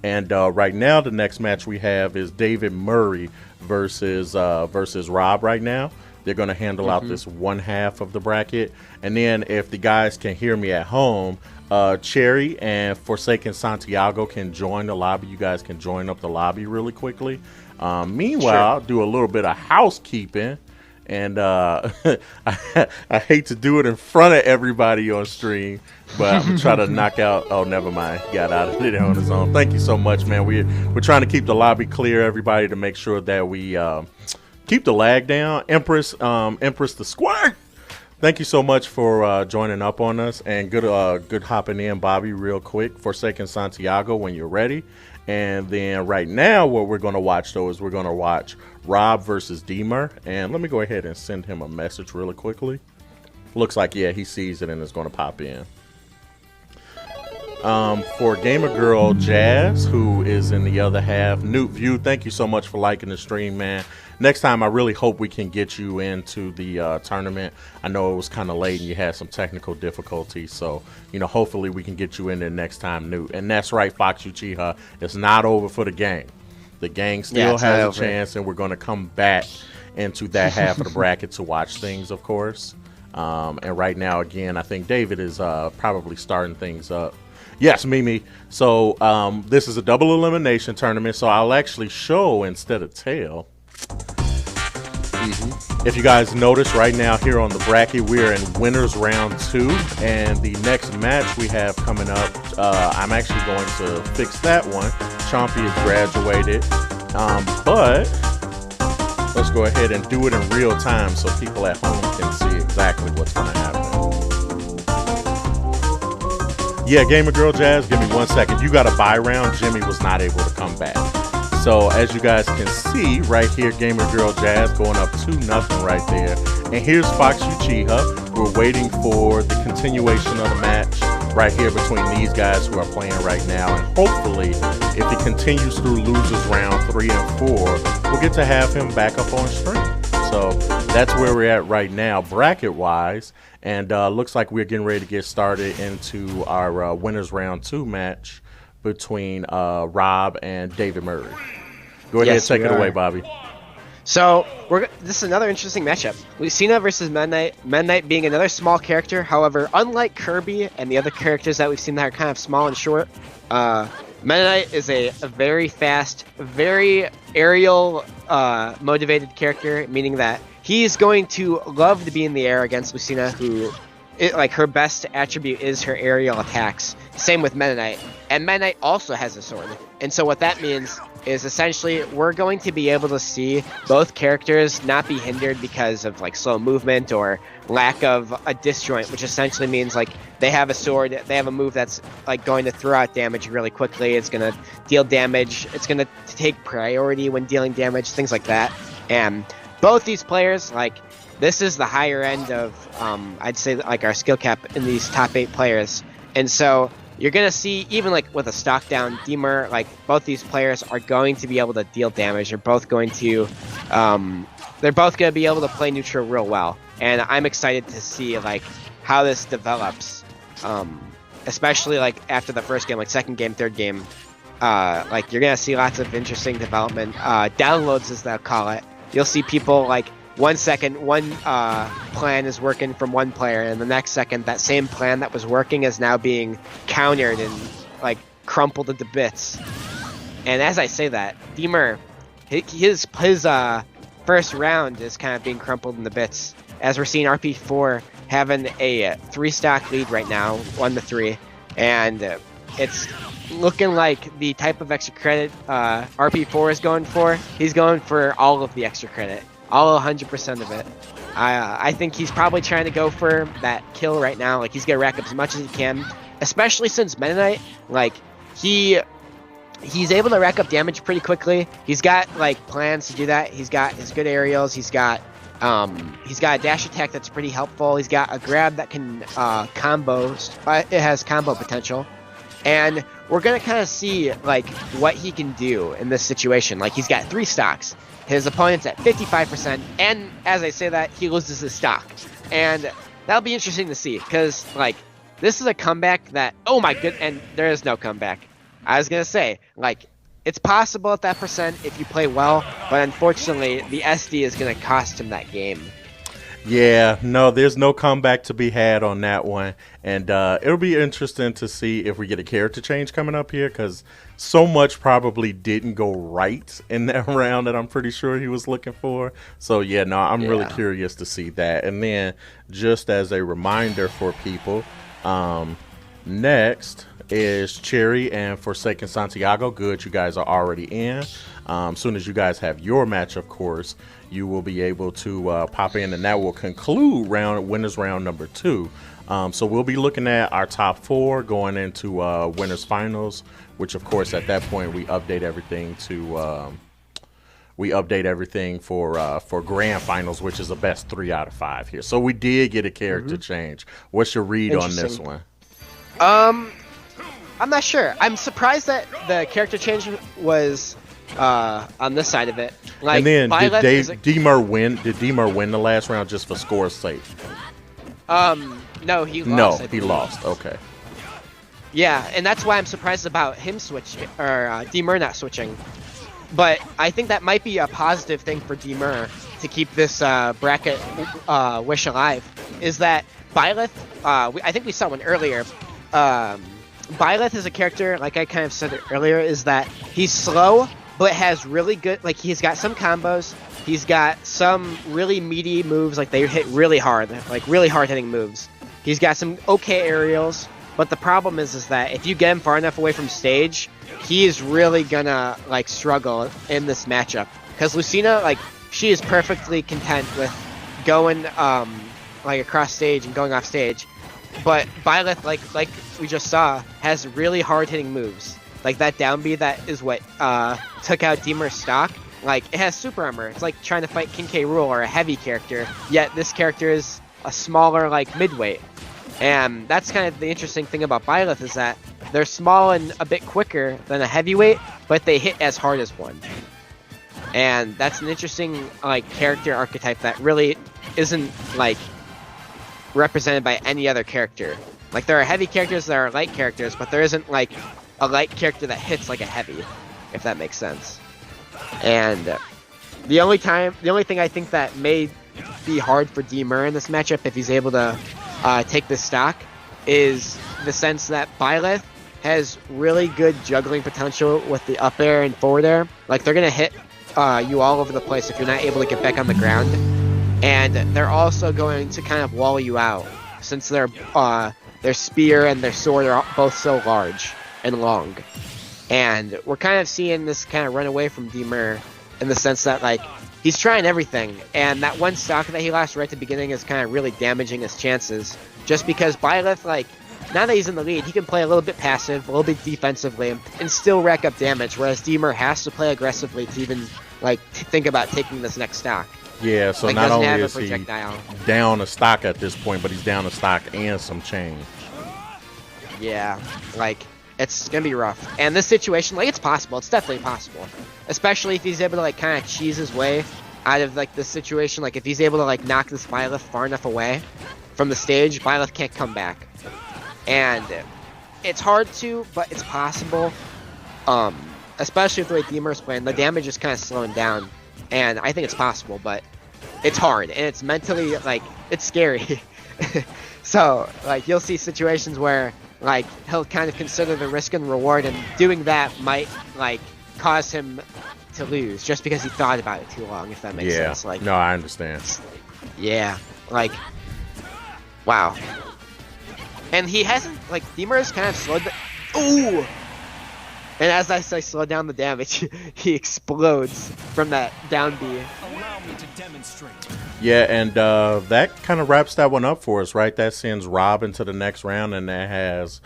And right now, the next match we have is David Murray versus Rob. Right now, they're going to handle out this one half of the bracket, and then if the guys can hear me at home, Cherry and Forsaken Santiago can join the lobby. You guys can join up the lobby really quickly. Meanwhile, I'll do a little bit of housekeeping. And I hate to do it in front of everybody on stream, but I'm going to try to knock out. Oh, never mind. He got out of it on his own. Thank you so much, man. We're trying to keep the lobby clear, everybody, to make sure that we keep the lag down. Empress the Squirt. Thank you so much for joining up on us, and good hopping in, Bobby, real quick. Forsaken Santiago when you're ready. And then right now, what we're going to watch, though, is we're going to watch Rob versus D-Mur. And let me go ahead and send him a message really quickly. Looks like, yeah, he sees it and is going to pop in. For Gamer Girl Jazz, who is in the other half, Newt View, thank you so much for liking the stream, man. Next time, I really hope we can get you into the tournament. I know it was kind of late and you had some technical difficulties, so hopefully we can get you in there next time, Newt. And that's right, Fox Uchiha, it's not over for the gang. The gang still has a chance, and we're going to come back into that half of the bracket to watch things, of course. And right now, again, I think David is probably starting things up. Yes, Mimi. So this is a double elimination tournament, so I'll actually show instead of tell. If you guys notice right now here on the bracket, we're in winners round 2, and the next match we have coming up, I'm actually going to fix that one. Chompy is graduated, but let's go ahead and do it in real time so people at home can see exactly what's going to happen. Yeah, Gamer Girl Jazz, give me 1 second. You got a bye round. Jimmy was not able to come back. So as you guys can see right here, Gamer Girl Jazz going up 2-0 right there. And here's Fox Uchiha. We're waiting for the continuation of the match right here between these guys who are playing right now. And hopefully, if it continues through losers round 3 and 4, we'll get to have him back up on stream. So that's where we're at right now, bracket-wise. And looks like we're getting ready to get started into our winners round 2 match between Rob and David Murray. Go ahead and take it away, Bobby. So this is another interesting matchup. Lucina versus Metaknight. Metaknight being another small character. However, unlike Kirby and the other characters that we've seen that are kind of small and short, Metaknight is a very fast, very aerial motivated character, meaning that he's going to love to be in the air against Lucina, who, her best attribute is her aerial attacks. Same with Metaknight. And Metaknight also has a sword. And so what that means is essentially we're going to be able to see both characters not be hindered because of slow movement or lack of a disjoint, which essentially means they have a sword, they have a move that's going to throw out damage really quickly, it's going to deal damage, it's going to take priority when dealing damage, things like that. And both these players, this is the higher end of I'd say our skill cap in these top 8 players. And so you're going to see, even with a stock down D-Mur, both these players are going to be able to deal damage. They're both going to be able to play neutral real well. And I'm excited to see how this develops, especially after the first game, second game, third game. You're going to see lots of interesting development, downloads as they'll call it. You'll see people 1 second, one plan is working from one player, and the next second, that same plan that was working is now being countered and crumpled into bits. And as I say that, D-Mur, his first round is kind of being crumpled into bits, as we're seeing RP4 having a 3-stock lead right now, 1-3, and it's looking like the type of extra credit RP4 is going for. He's going for all of the extra credit. All 100% of it. I think he's probably trying to go for that kill right now. He's gonna rack up as much as he can, especially since Metaknight, he's able to rack up damage pretty quickly. He's got plans to do that. He's got his good aerials. He's got a dash attack that's pretty helpful. He's got a grab that can combo. It has combo potential, and we're gonna kind of see what he can do in this situation. He's got 3 stocks. His opponent's at 55%, and as I say that, he loses his stock. And that'll be interesting to see, because, this is a comeback that, oh my good, and there is no comeback. I was gonna say, like, it's possible at that percent if you play well, but unfortunately, the SD is gonna cost him that game. Yeah, no, there's no comeback to be had on that one. And it'll be interesting to see if we get a character change coming up here, because so much probably didn't go right in that round that I'm pretty sure he was looking for. So, yeah, no, I'm really curious to see that. And then just as a reminder for people, next is Cherry and Forsaken Santiago. Good, you guys are already in. Soon as you guys have your match, of course, you will be able to pop in, and that will conclude winners round number 2. So we'll be looking at our top 4 going into winners finals, which of course at that point we update everything for grand finals, which is the best 3 out of 5 here. So we did get a character change. What's your read on this one? I'm not sure. I'm surprised that the character change was on this side of it. Like, and then Byleth did D-Mur win? Did D-Mur win the last round just for score's sake? No, he lost. No, he lost. Okay. Yeah, and that's why I'm surprised about him switching, or D-Mur not switching. But I think that might be a positive thing for D-Mur to keep this bracket wish alive. Is that Byleth? I think we saw one earlier. Byleth is a character, like I kind of said earlier, is that he's slow, but has really good, like, he's got some combos, he's got some really meaty moves, like they hit really hard, like really hard hitting moves. He's got some okay aerials, but the problem is that if you get him far enough away from stage, he is really gonna, like, struggle in this matchup. Because Lucina, like, she is perfectly content with going, like, across stage and going off stage. But Byleth, like we just saw, has really hard-hitting moves. Like that down B, that is what took out D-Mur's stock. Like, it has super armor. It's like trying to fight King K. Rool or a heavy character, yet this character is a smaller, like, midweight. And that's kind of the interesting thing about Byleth, is that they're small and a bit quicker than a heavyweight, but they hit as hard as one. And that's an interesting, like, character archetype that really isn't, like, represented by any other character. Like, there are heavy characters, there are light characters, but there isn't, like, a light character that hits like a heavy, if that makes sense. And the only thing I think that may be hard for D-Mur in this matchup, if he's able to take this stock, is the sense that Byleth has really good juggling potential with the up air and forward air. Like, they're gonna hit you all over the place if you're not able to get back on the ground. And they're also going to kind of wall you out, since their spear and their sword are both so large and long. And we're kind of seeing this kind of run away from D-Mur in the sense that, like, he's trying everything, and that one stock that he lost right at the beginning is kind of really damaging his chances. Just because Byleth, like, now that he's in the lead, he can play a little bit passive, a little bit defensively, and still rack up damage, whereas D-Mur has to play aggressively to even, like, think about taking this next stock. Yeah, so like, not only is he down a stock at this point, but he's down a stock and some change. Yeah, like, it's gonna be rough. And this situation, like, it's possible. It's definitely possible. Especially if he's able to, like, kind of cheese his way out of, like, this situation. Like, if he's able to, like, knock this Byleth far enough away from the stage, Byleth can't come back. And it's hard to, but it's possible. Especially with the way D-Mur's playing, the damage is kind of slowing down. And I think it's possible, but it's hard. And it's mentally, like, it's scary. So, like, you'll see situations where, like, he'll kind of consider the risk and reward, and doing that might, like, cause him to lose just because he thought about it too long, if that makes sense. Like, no, I understand. Yeah, like, wow. And he hasn't, like, D-Mur's kind of slowed the... Ooh! And as I say, slow down the damage, he explodes from that down B. Allow me to demonstrate. Yeah, and that kind of wraps that one up for us, right? That sends Rob into the next round, and that has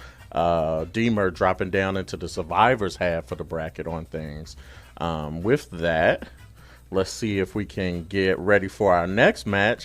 D-Mur dropping down into the survivors half of the bracket on things. With that, let's see if we can get ready for our next match.